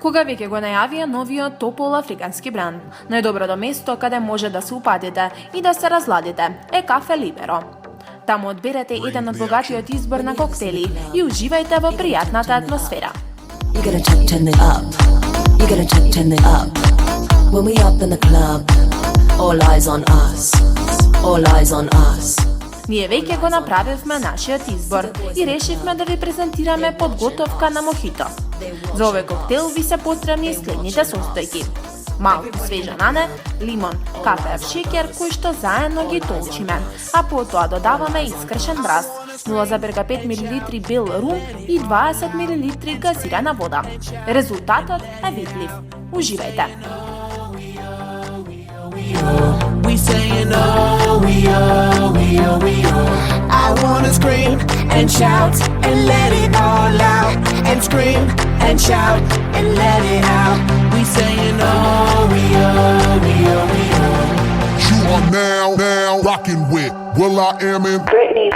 Кога веќе го најавија новиот топол африкански бренд, најдоброто место каде може да се упатите и да се разладите е Кафе Либеро. Таму одберете еден од богатиот избор на коктели и уживајте во пријатната атмосфера. You gotta turn it up. You gotta turn it up. When we up in the club, all eyes on us. All eyes on us. Ние веќе го направивме нашиот избор и решивме да ви презентираме подготовка на мохито. За овој коктейл ви се потребни следните состојки: малку свежа нане, лимон, кафеав шеќер кој што заедно ги толчиме, а потоа додаваме искршен браз, 0,5 мл бел рум и 20 мл газирана вода. Резултатот е видлив. Уживајте! We saying oh, we oh, we oh, we oh. I wanna scream and shout and let it all out. And scream and shout and let it out. We saying oh, we oh, we oh, we oh. You are now rocking with Will I Am in Britney.